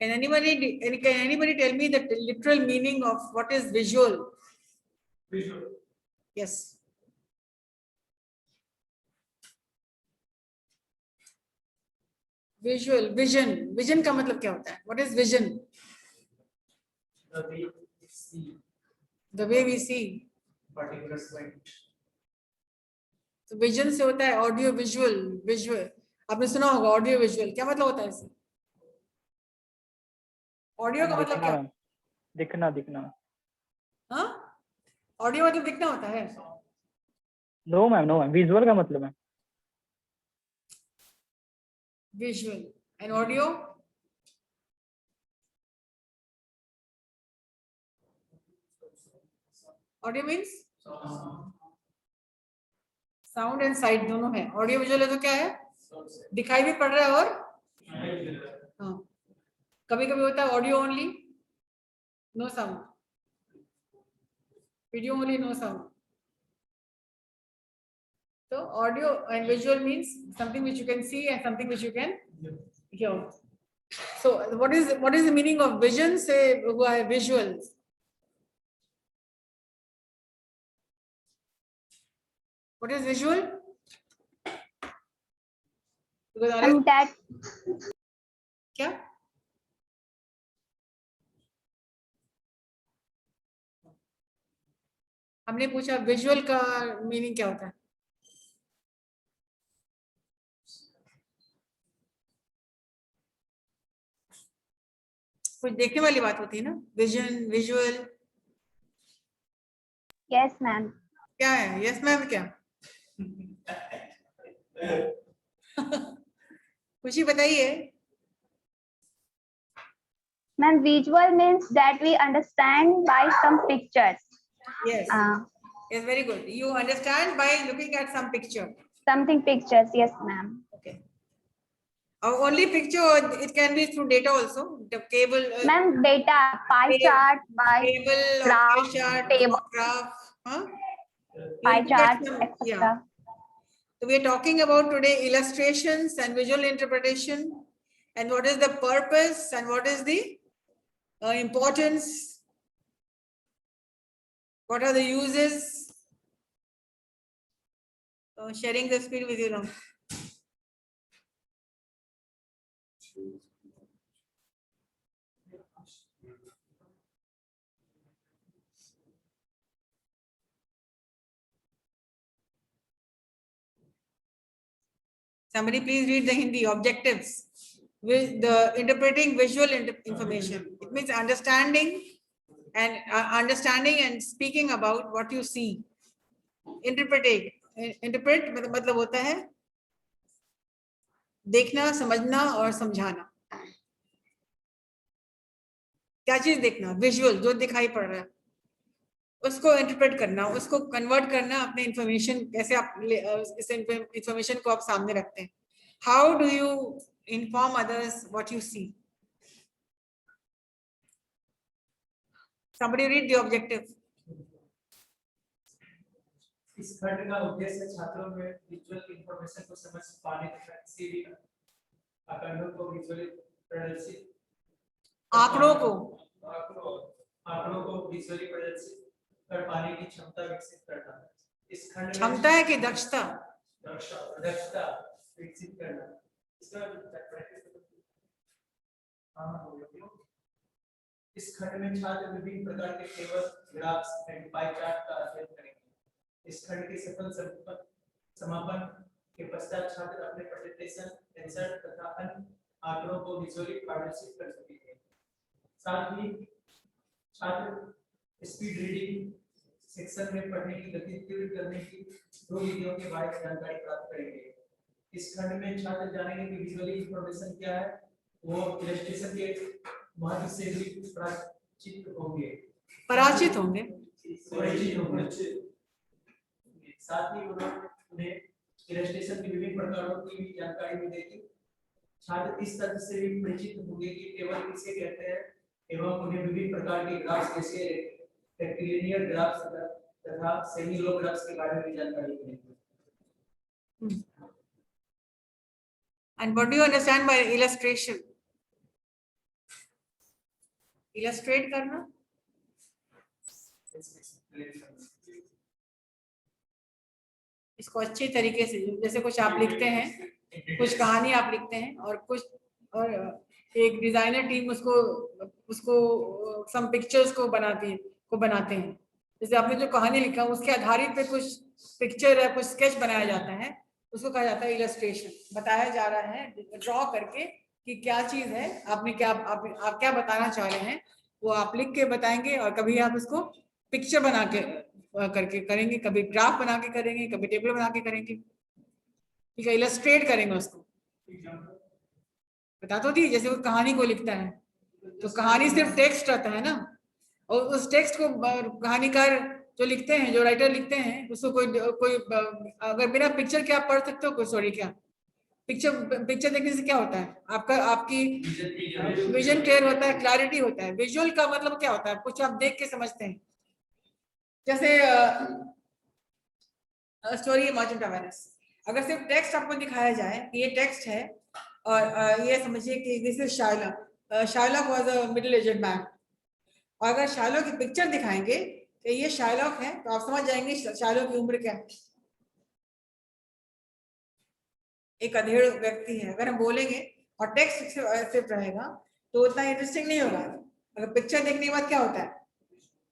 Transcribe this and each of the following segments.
Can anybody tell me the literal meaning of what is visual? Visual. Yes. Visual, vision. Vision का मतलब क्या होता है? What is vision? The way we see. The way we see. Particular sight. तो vision से होता है audio visual. Visual आपने सुना होगा ऑडियो विजुअल. क्या मतलब होता है इसे? ऑडियो का मतलब क्या? दिखना दिखना. हाँ, ऑडियो मतलब दिखना होता है. नो मैम विजुअल का मतलब है visual. And audio? Audio means sound and site दोनों है. ऑडियो विजुअल है तो क्या है? दिखाई भी पड़ रहा है और हाँ. कभी कभी होता है audio only, no sound. Video only, no sound. So audio and visual means something which you can see and something which you can hear. So what is the meaning of vision? Say who are visuals. What is visual? Because that क्या? हमने पूछा visual का meaning क्या होता है? कुछ देखने वाली बात होती है ना. Vision, visual. yes ma'am. क्या है? यस मैम क्या? खुशी बताइए. Ma'am, visual means that we understand by some pictures. Yes. Yes, very good. You understand by looking at some picture. Something pictures, yes ma'am. Okay. Only picture, or it can be through data also. The cable. Ma'am, data, pie chart, table, graph, pie chart, table, graph, huh? pie chart, Yeah. etc. So we are talking about today illustrations and visual interpretation, and what is the purpose and what is the importance. What are the uses? Sharing the screen with you now. Somebody please read the Hindi objectives. With the interpreting visual information. It means understanding and speaking about what you see. Interpret मतलब होता है देखना, समझना और समझाना. क्या चीज देखना? विजुअल, जो दिखाई पड़ रहा है उसको इंटरप्रेट करना, उसको कन्वर्ट करना अपने इंफॉर्मेशन. कैसे आप इस इंफॉर्मेशन को आप सामने रखते हैं. How do you inform others what you see? Somebody read the objective. इस खंड का उद्देश्य छात्रों में विजुअल इंफॉर्मेशन को समझ पाने तथा किसी भी आंकड़ों को विजुअली प्रदर्शित आंकड़ों को विजुअली प्रदर्शित कर पाने की क्षमता विकसित करना है. इस खंड में क्षमता है कि दक्षता? दक्षता विकसित करना. इसका इस खंड में छात्र विभिन्न प्रकार के table, graphs and pie chart का अध्ययन करेंगे. इस खंड के सफल समापन के पश्चात छात्र अपने प्रेजेंटेशन, आंसर तथा अन्य आंकड़ों को विजुअली प्रदर्शित कर सकेंगे. साथ ही छात्र स्पीड रीडिंग सेक्शन में पढ़ने की गति तीव्र करने की 2 विधियों के बारे में जानकारी प्राप्त करेंगे. इस खंड में छात्र जानेंगे कि विजुअली इंफॉर्मेशन क्या है, वो इलस्ट्रेशन के महत्व से भी परिचित होंगे. साथ ही उन्हें इलस्ट्रेशन के विभिन्न प्रकारों की भी जानकारी मिलेगी. छात्र इस तथ्य से भी परिचित होंगे कि टेबल किसे कहते हैं एवं उन्हें विभिन्न प्रकार के ग्राफ्स जैसे रेक्टिलिनियर ग्राफ्स तथा सेमी लो ग्राफ्स के बारे में जानकारी मिलेगी. And what do you understand by illustration? Illustrate करना, इसको अच्छे तरीके से, जैसे कुछ आप लिखते हैं, कुछ कहानी आप लिखते हैं और कुछ और एक डिजाइनर टीम उसको उसको सम पिक्चर्स को बनाते हैं। जैसे आपने जो कहानी लिखा उसके आधारित पे कुछ पिक्चर या कुछ स्केच बनाया जाता है, उसको कहा जाता है इलस्ट्रेशन। बताया जा रहा है ड्रॉ करके कि क्या चीज है, आपने क्या आप क्या बताना चाह रहे हैं, वो आप लिख के बताएंगे। और कभी आप उसको पिक्चर बना के करके करेंगे, कभी ग्राफ बना के करेंगे, कभी टेबल बना के करेंगे, ठीक है, इलस्ट्रेट करेंगे उसको। बता तो दी, जैसे वो कहानी को लिखता है तो कहानी सिर्फ टेक्स्ट रहता है ना, और उस टेक्स्ट को कहानीकार जो लिखते हैं, जो राइटर लिखते हैं, उसको कोई अगर बिना पिक्चर के आप पढ़ सकते हो कोई स्टोरी, क्या पिक्चर देखने से क्या होता है, आपकी विजन क्लियर होता है, क्लैरिटी होता है। विजुअल का मतलब क्या होता है, कुछ आप देख के समझते हैं। जैसे स्टोरी मर्चेंट ऑफ वेनिस, अगर सिर्फ टेक्स्ट आपको दिखाया जाए कि ये टेक्स्ट है और ये समझिए कि this is Sherlock was a middle aged man, और अगर शार्लॉक की पिक्चर दिखाएंगे कि ये शार्लॉक है तो आप समझ जाएंगे शार्लॉक की उम्र क्या है, एक अधेड़ व्यक्ति है। अगर हम बोलेंगे और टेक्स्ट सिर्फ रहेगा तो उतना इंटरेस्टिंग नहीं होगा। अगर पिक्चर देखने के बाद क्या होता है,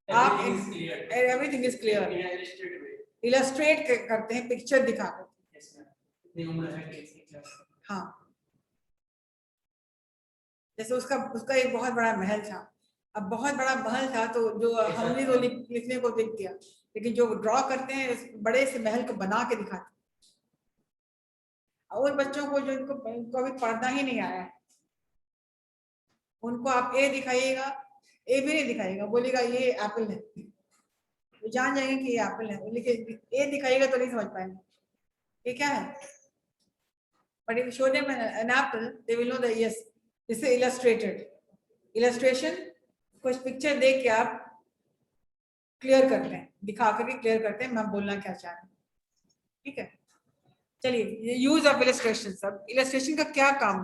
आप एवरीथिंग इज क्लियर, इलस्ट्रेट करते हैं पिक्चर दिखाकर। हाँ, जैसे उसका एक बहुत बड़ा महल था, अब बहुत बड़ा महल था तो जो हमने तो लिखने को देख दिया, लेकिन जो ड्रॉ करते हैं उस बड़े से महल को बना के दिखाते हैं। और बच्चों को जो इनको अभी पढ़ना ही नहीं आया है, उनको आप ए दिखाइएगा, ए भी नहीं दिखाइएगा, बोलेगा ये एप्पल है, तो जान जाएंगे कि ये एप्पल है, लेकिन ए दिखाइएगा तो नहीं समझ पाएंगे ये क्या है। But if show them an apple they will know that yes this is illustrated. Illustration कुछ पिक्चर देख के आप क्लियर करते हैं, दिखा करके क्लियर करते हैं मैं बोलना क्या चाह रहा हूँ, ठीक है। चलिए, यूज ऑफ इलस्ट्रेशन। सब इलस्ट्रेशन का क्या काम,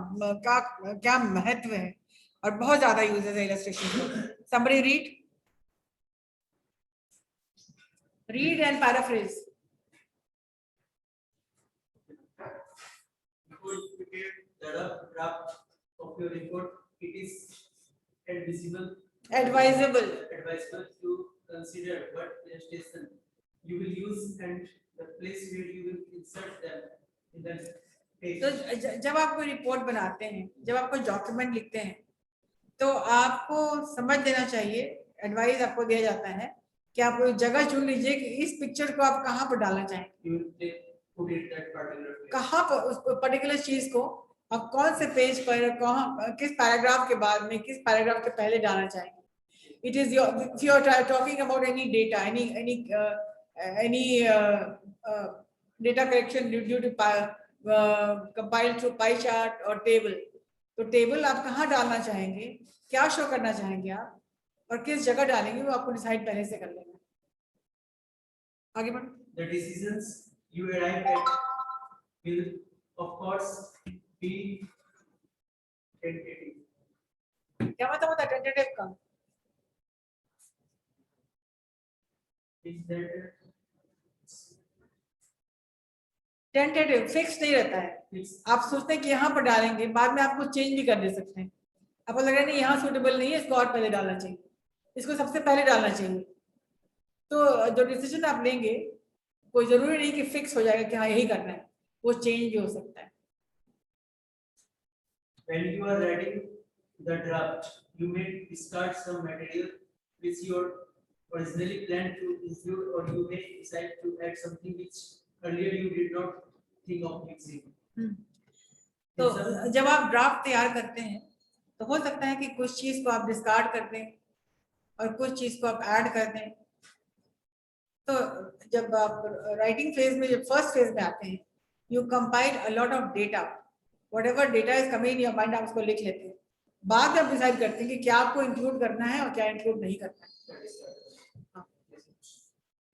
क्या महत्व है, और बहुत ज्यादा यूजेस है इलस्ट्रेशन का। Somebody read and paraphrase. Before you prepare the rough draft of your report, it is advisable to consider what illustration you will use and the place where you will insert them in the page. तो जब आप कोई report बनाते हैं, जब आप कोई document लिखते हैं, तो आपको समझ देना चाहिए, एडवाइस आपको दिया जाता है कि आप कोई जगह चुन लीजिए कि इस पिक्चर को आप कहाँ पर डालना चाहेंगे, कहाँ पर उस पर्टिकुलर चीज को आप कौन से पेज पर, कहाँ, किस पैराग्राफ के बाद में, किस पैराग्राफ के पहले डालना चाहेंगे। It is your, if you are talking about any data, any data correction due to compiled through pie chart or table, तो टेबल आप कहाँ डालना चाहेंगे, क्या शो करना चाहेंगे आप, और किस जगह डालेंगे, वो आपको डिसाइड पहले से कर लेना। आगे बढ़ो। The decisions you arrive at will of course be tentative. क्या मतलब होता है टेंटेटिव का? टेंटेटिव फिक्स नहीं रहता है। आप सोचते हैं कि यहाँ पर डालेंगे, बाद में आपको चेंज भी कर दे सकते हैं। आपको लग रहा है नहीं यहाँ सूटेबल नहीं है, इसको और पहले डालना चाहिए, इसको सबसे पहले डालना चाहिए। तो जो डिसीजन आप लेंगे कोई जरूरी नहीं कि फिक्स हो जाएगा कि हाँ यही करना है, वो चेंज भी हो सकता है। When you are writing the draft, you may discard some material which you originally planned to include, or you may decide to add something which earlier you did not think of mixing. तो जब आप draft तैयार करते हैं तो हो सकता है कि कुछ चीज को आप डिस्कार्ड कर दें और कुछ चीज को आप ऐड कर दें। तो जब आप राइटिंग फेज में, जब फर्स्ट फेज में आते हैं, you compile a lot of data, whatever data is coming in your mind, आप उसको लिख लेते हैं। बाद में आप डिसाइड करते हैं कि क्या आपको इंक्लूड करना है और क्या इंक्लूड नहीं करना है।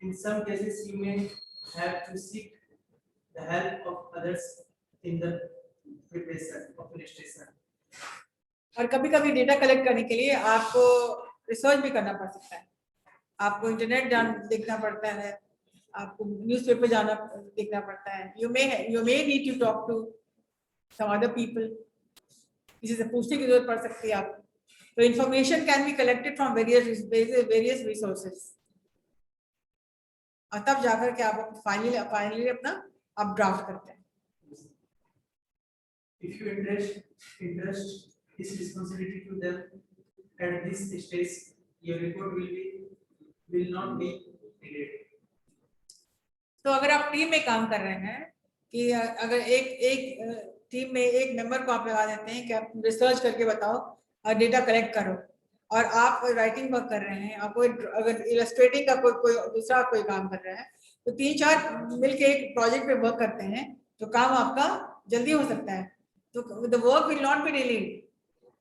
In some cases, you may have to seek the help of others in the preparation of illustration. और कभी कभी डेटा कलेक्ट करने के लिए आपको रिसर्च भी करना पड़ सकता है, आपको इंटरनेट देखना पड़ता है, आपको न्यूज़पेपर जाना देखना पड़ता है, you may need to talk to some other people, किसी से पूछने की जरूरत पड़ सकती है आपको। तो information can be collected from various resources, और तब जाकर के आप फाइनली अपना आप ड्राफ्ट करते हैं। If you entrust this responsibility to them at this stage, your report will not be delayed. तो अगर आप टीम में काम कर रहे हैं कि अगर एक टीम में एक मेंबर को आप लगा देते हैं कि आप रिसर्च करके बताओ और डेटा कलेक्ट करो, और आप राइटिंग वर्क कर रहे हैं, आप कोई अगर इलस्ट्रेटिंग का कोई दूसरा कोई काम कर रहा है, तो 3-4 मिलके एक प्रोजेक्ट पे वर्क करते हैं तो काम आपका जल्दी हो सकता है। तो the work will not be delayed.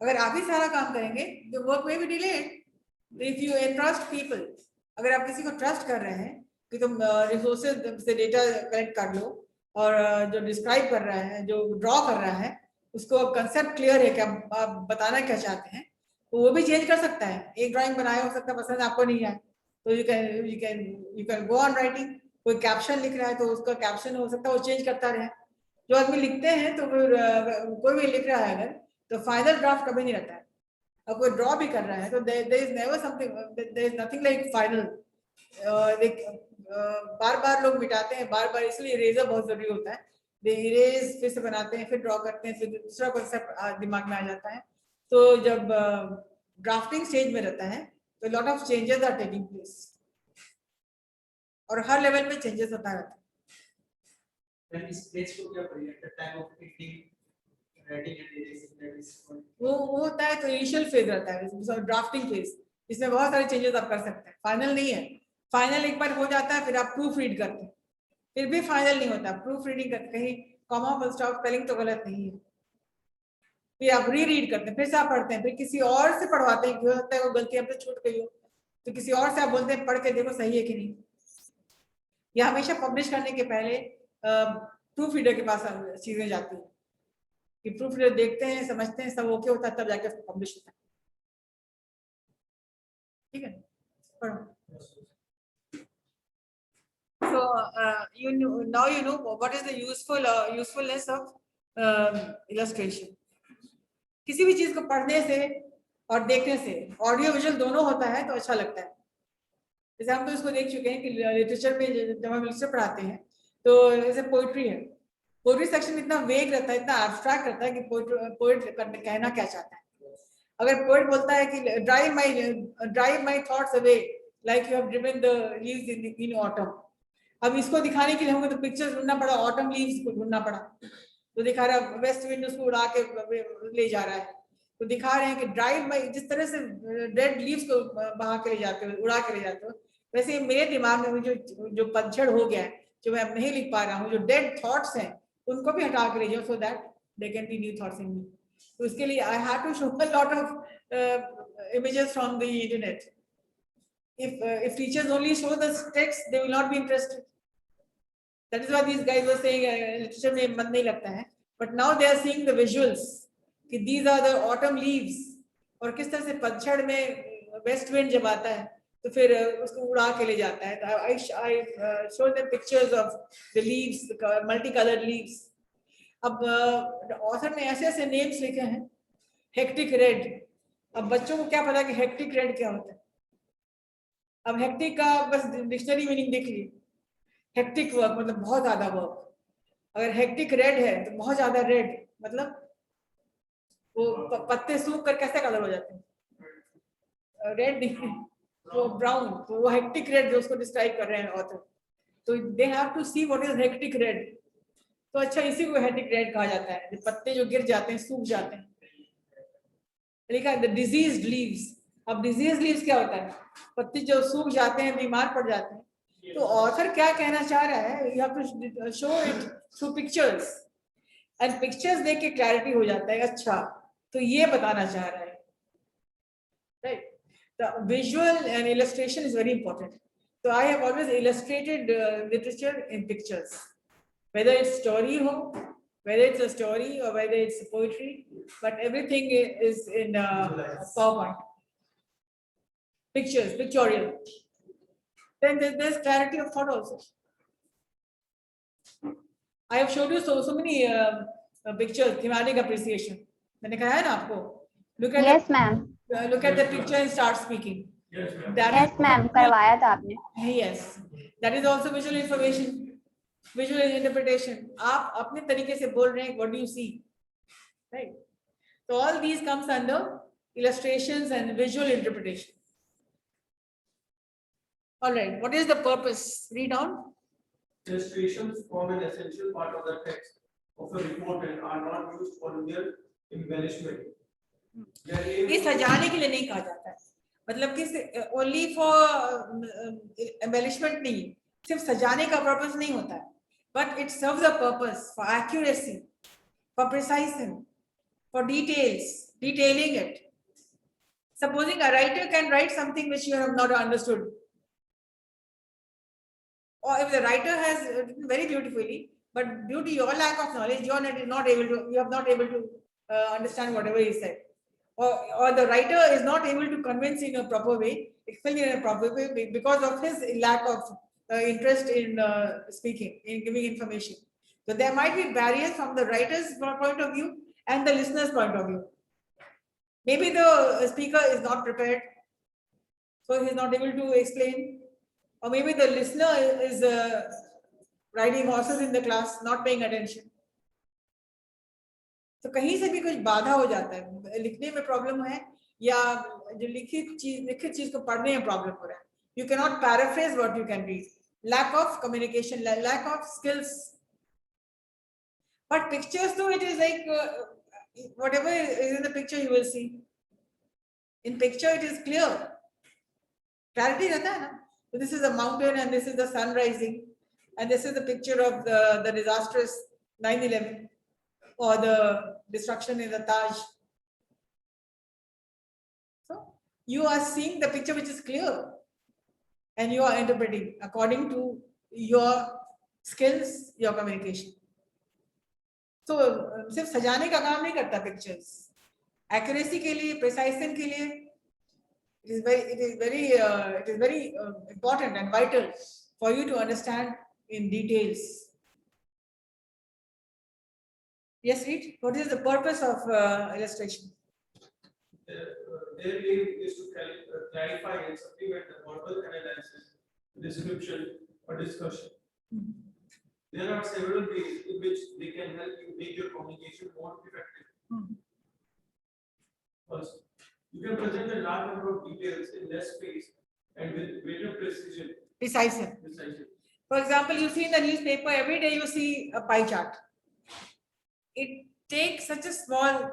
अगर आप ही सारा काम करेंगे द वर्क में भी delayed. If you entrust people, अगर आप किसी को ट्रस्ट कर रहे हैं कि तुम रिसोर्सेज से डेटा कलेक्ट कर लो, और जो डिस्क्राइब कर रहा है, जो ड्रॉ कर रहा है, उसको कंसेप्ट क्लियर है कि आप बताना क्या चाहते हैं, तो वो भी चेंज कर सकता है। एक ड्राइंग बनाया हो सकता है, पसंद आपको नहीं आए, तो you can go on writing. कोई कैप्शन लिख रहा है तो उसका कैप्शन हो सकता है वो चेंज करता रहे। जो आदमी लिखते हैं तो फिर कोई भी लिख रहा है अगर, तो फाइनल ड्राफ्ट कभी नहीं रहता है। अब कोई ड्रॉ भी कर रहा है तो there is never something, there is nothing like final. बार बार लोग मिटाते हैं, बार बार, इसलिए इरेजर बहुत जरूरी होता है। दे इरेज, फिर से बनाते हैं, फिर ड्रॉ करते हैं, फिर दूसरा कॉन्सेप्ट दिमाग में आ जाता है। तो जब ड्राफ्टिंग स्टेज में रहता है तो lot of changes are taking place, और हर लेवल पे चेंजेस होता रहता है। Then इस पेज को क्या करेंगे? At the time of editing, writing and erasing, that is one. वो होता है तो इनिशियल फेज रहता है, ड्राफ्टिंग फेज। इसमें बहुत सारे चेंजेस आप कर सकते हैं, फाइनल नहीं है। फाइनल एक बार हो जाता है, फिर आप प्रूफ रीड करते हैं, फिर भी फाइनल नहीं होता। प्रूफ रीडिंग करते, कहीं कॉमा फुल स्टॉप स्पेलिंग तो गलत नहीं है, फिर आप री रीड करते हैं, फिर से आप पढ़ते हैं, फिर किसी और से पढ़वाते हैं, हो सकता है वो गलती आपसे छूट गई हो, तो किसी और से आप बोलते हैं पढ़ के देखो सही है कि नहीं। या हमेशा पब्लिश करने के पहले प्रूफ रीडर के पास चीजें जाती हैं कि प्रूफ रीडर देखते हैं, समझते हैं, सब ओके होता है, तब जाके उसको पब्लिश होता है। ठीक है, पढ़ो। So you know what is the usefulness of illustration. किसी भी चीज को पढ़ने से और देखने से, ऑडियो विजुअल दोनों होता है तो अच्छा लगता है। जैसे हम तो इसको देख चुके हैं कि लिटरेचर में जब हम लिटरेचर पढ़ाते हैं तो जैसे पोइट्री है, पोइट्री सेक्शन इतना वेग रहता है, इतना एब्स्ट्रैक्ट रहता है कि पोइट कहना क्या चाहता है। अगर पोइट बोलता है कि drive my thoughts away like you have driven the leaves in autumn, अब इसको दिखाने के लिए हमको तो पिक्चर्स ढूंढना पड़ा, ऑटम लीव्स को ढूंढना पड़ा, तो दिखा रहा है वेस्ट विंड उसको उड़ा के ले जा रहा है, तो दिखा रहे हैं कि ड्राइव बाई, जिस तरह से डेड लीव्स को बहा के ले जाते हो, उड़ा के ले जाते हो, वैसे मेरे दिमाग में जो पतझड़ हो गया है, जो मैं अब नहीं लिख पा रहा हूँ, जो डेड थॉट्स हैं उनको भी हटा के ले जाओ, so that they can be new thoughts in me. तो इसके लिए I have to show a lot of images from the internet. If teachers only show the text, they will not be interested. That is why these guys were saying literature में मन नहीं लगता है, but now they are seeing the visuals कि these are the autumn leaves, और किस तरह से पतझड़ में west wind जब आता है तो फिर उसको उड़ा के ले जाता है। तो I showed them pictures of the leaves, the multicolored leaves. अब ऑथर ने ऐसे ऐसे नेम्स लिखे हैं, हेक्टिक रेड। अब बच्चों को क्या पता कि हेक्टिक रेड क्या होता है। अब हेक्टिक का बस डिक्शनरी मीनिंग देख लीजिए, हेक्टिक वर्क मतलब बहुत ज्यादा वर्क। अगर हेक्टिक रेड है तो बहुत ज्यादा रेड, मतलब वो पत्ते सूख कर कैसे कलर हो जाते हैं, रेड नहीं, वो ब्राउन, तो वो हेक्टिक रेड जो उसको डिस्क्राइब कर रहे हैं ऑथर। तो they have to see what is hectic red. तो अच्छा, इसी को हेक्टिक रेड कहा जाता है, पत्ते जो गिर जाते हैं, सूख जाते हैं। लिखा है द डिजीज्ड लीव्स। अब डिजीज लीव्स क्या होता है, पत्ते जो सूख जाते हैं, बीमार पड़ जाते हैं। तो ऑथर क्या कहना चाह रहा है, you have to show it through pictures, and pictures देख के क्लैरिटी हो जाता है, अच्छा तो ये बताना चाह रहा है, right. The visual and illustration is very important. तो I have always illustrated literature in pictures, whether it's story हो whether it's a story or whether it's poetry, but everything is in PowerPoint. Pictures, pictorial. Then there's clarity of thought also. I have showed you so many pictures, thematic appreciation. मैंने कहा है ना आपको. Look at Yes, ma'am. look at the picture and start speaking. Yes, ma'am. That Yes, is- ma'am. करवाया था आपने. Yes, that is also visual information, visual interpretation. आप अपने तरीके से बोल रहे हैं. What do you see? Right. So all these comes under illustrations and visual interpretation. All right. What is the purpose? Read on. Illustrations form an essential part of the text of a report and are not used for mere embellishment. ये सजाने के लिए नहीं कहा जाता है. मतलब कि only for embellishment नहीं, सिर्फ सजाने का purpose नहीं होता है, but it serves a purpose for accuracy, for precision, for details, detailing it. Supposing a writer can write something which you have not understood, or if the writer has written very beautifully, but due to your lack of knowledge, you are not able to understand whatever he said, or the writer is not able to convince in a proper way, explain in a proper way because of his lack of interest in speaking, in giving information. So there might be barriers from the writer's point of view and the listener's point of view. Maybe the speaker is not prepared, so he is not able to explain. Or maybe the listener is riding horses in the class, not paying attention. तो कहीं से भी कुछ बाधा हो जाता है, लिखने में प्रॉब्लम है या जो लिखित चीज को पढ़ने में प्रॉब्लम हो रहा है. You cannot paraphrase what you can read. Lack of communication, lack of skills. But pictures though, it is like whatever is in the picture you will see. In picture it is clear. Clarity रहता है ना. So this is a mountain and this is the sun rising and this is the picture of the disastrous 9/11 or the destruction in the Taj. So you are seeing the picture which is clear and you are interpreting according to your skills, your communication. So सिर्फ सजाने का काम नहीं करता pictures. Accuracy के लिए, precision के लिए, it is very important and vital for you to understand in details. Yes, read. What is the purpose of illustration? Their aim is to clarify and supplement the verbal analysis, description, or discussion. There are several ways in which they can help you make your communication more effective. First, you can present a large number of details in less space and with greater precision. Precision. For example, you see in the newspaper every day you see a pie chart. It takes such a small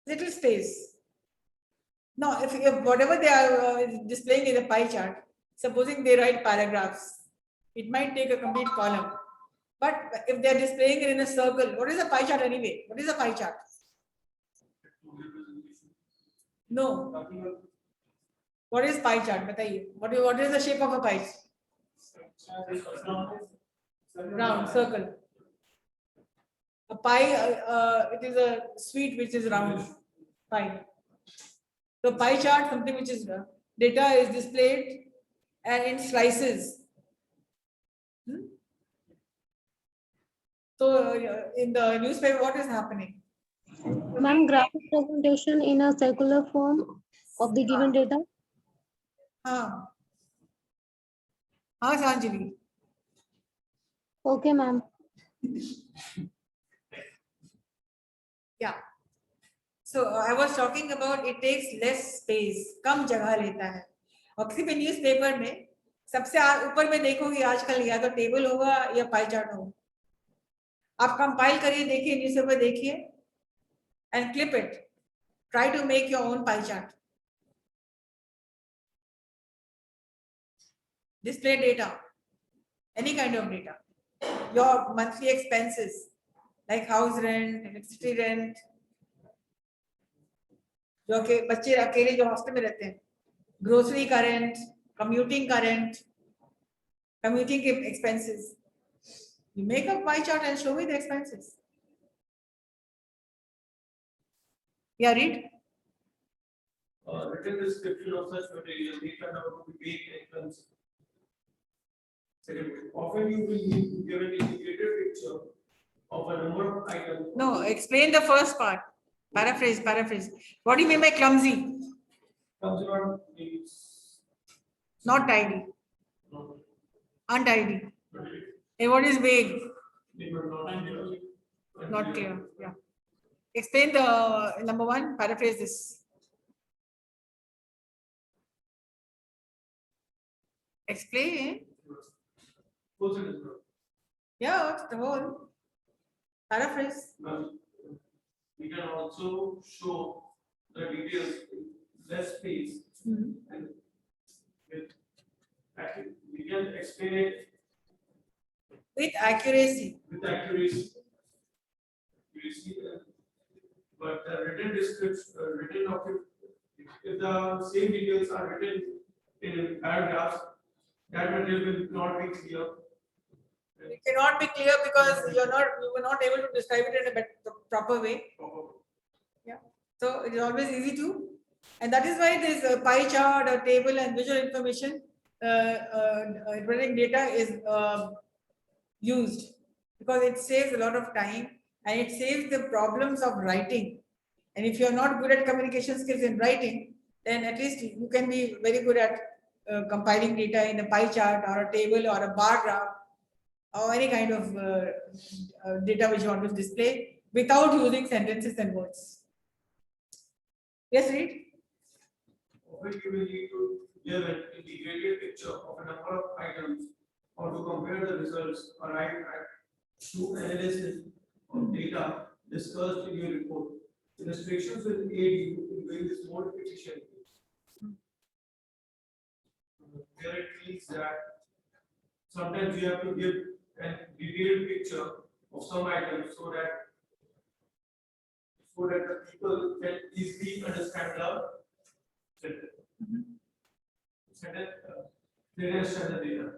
little space. Now, if whatever they are displaying in the pie chart, supposing they write paragraphs, it might take a complete column. But if they are displaying it in a circle, what is a pie chart anyway? What is a pie chart? No. What is pie chart? बताइए. What is the shape of a pie? Round, circle. A pie, it is a sweet which is round. Pie. So pie chart, something which is data is displayed and in slices. So in the newspaper, what is happening? Ma'am, graphic presentation in a circular form of the given data. हाँ हाँ सांजलि. Okay, ma'am. Yeah. So I was talking about it takes less space, कम जगह लेता है. और किसी भी newspaper में सबसे ऊपर में देखोगे आजकल या तो टेबल होगा या पाई चार्ट होगा. आप कंपाइल करिए, देखिए न्यूज़पेपर देखिए and clip it. Try to make your own pie chart. Display data, any kind of data. Your monthly expenses like house rent, electricity rent. जो कि बच्चे अकेले जो हॉस्टल में रहते हैं, ग्रोसरी का रेंट, कम्यूटिंग का रेंट, कम्यूटिंग के expenses, You make a pie chart and show me the expenses. Yeah, read. Written description of such material data now to be baked and comes. Second, often you will need to give an integrated picture of a number of items. No, explain the first part. Paraphrase. What do you mean by clumsy? Comes around means Not tidy, not untidy. really, And what is vague? not Not clear. Yeah. Explain the number one. Paraphrase this. Explain. Full sentence, bro. Yeah, it's the whole. Paraphrase. Well, we can also show the details in less space and with we can explain it With accuracy. with accuracy. You see that, but the written description, written document, if the same details are written in paragraphs, that material will not be clear. It cannot be clear because you were not able to describe it in a proper way. Yeah. So it is always easy to, and that is why this pie chart, a table, and visual information representing data is used because it saves a lot of time and it saves the problems of writing. And if you are not good at communication skills in writing, then at least you can be very good at compiling data in a pie chart or a table or a bar graph or any kind of data which you want to display without using sentences and words. Yes, read. Often you will need to give an integrated picture of a number of items or to compare the results arrived at through analysis of data discussed in your report. Illustrations will aid you in doing this more efficiently. Here it means that sometimes you have to give a detailed picture of some items so that the people can easily understand the data.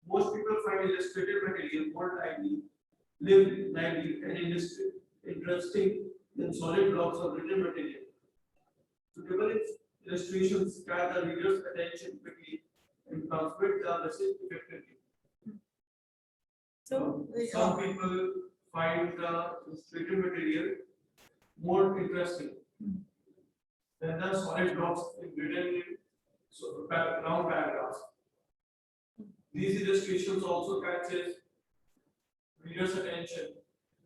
Most people find illustrated material more lively and interesting than solid blocks of written material. Suitable illustrations catch the reader's attention quickly and transmit the message effectively. So, Some people find the illustrated material more interesting than the solid blocks written in long paragraphs. These illustrations also catches reader's attention,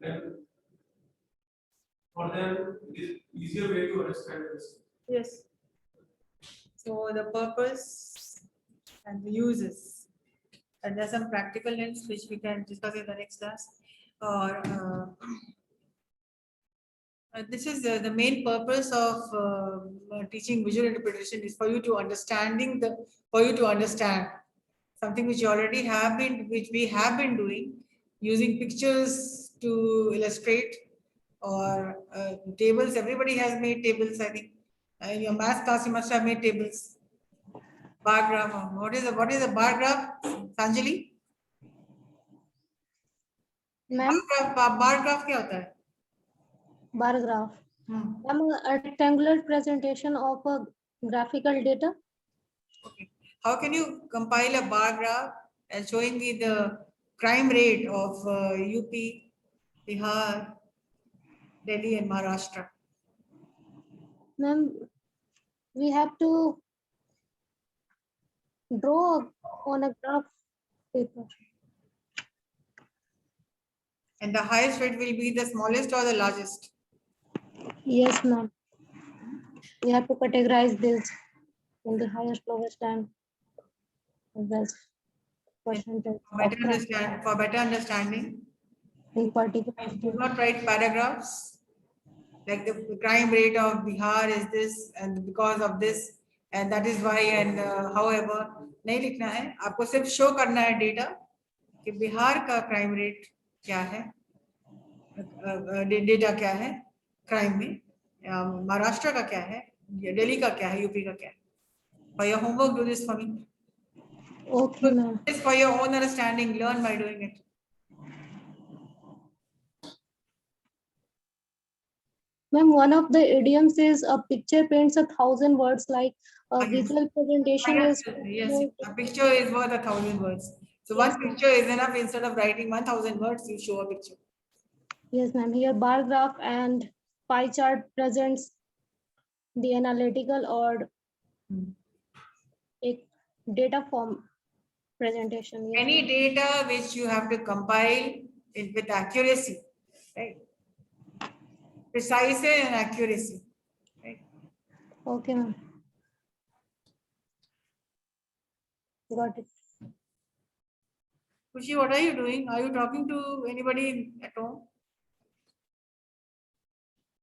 and for them it is easier way to understand this. yes. So the purpose and the uses, and there's some practical hints which we can discuss in the next class. Or this is the main purpose of teaching visual interpretation is for you to understand something which we have been doing, using pictures to illustrate, or tables. Everybody has made tables, I think. In your math class, you must have made tables. Bar graph. What is a bar graph, Sanjali? Ma'am, bar graph क्या होता है? bar graph. Ma'am, a rectangular presentation of a graphical data. Okay. How can you compile a bar graph and showing me the crime rate of UP, Bihar, Delhi, and Maharashtra? Ma'am, we have to draw on a graph paper. And the highest rate will be the smallest or the largest? Yes, ma'am. We have to categorize this in the highest, lowest, and best percentage. For better understanding, In particular, do not write paragraphs. Like the crime rate of Bihar is this, and because of this, and that is why, and however, नहीं लिखना है. आपको सिर्फ show करना है data कि बिहार का crime rate क्या है, डेटा क्या है क्राइम में, महाराष्ट्र का क्या है, दिल्ली का क्या है, यूपी का क्या है. For your homework, do this for me. Okay, ma'am. Just for your own understanding, learn by doing it. Ma'am, one of the idioms is a picture paints 1,000 words, like a Yes. visual presentation is. Yes, a picture is worth 1,000 words. So Yes, one picture is enough. Instead of writing 1,000 words, you show a picture. Yes, ma'am. Here bar graph and pie chart presents the analytical or a data form presentation. Yes, Any ma'am. data which you have to compile it with accuracy, right? Precise and accuracy, right? Okay, ma'am. Got it. Kushi, what are you doing? Are you talking to anybody at home?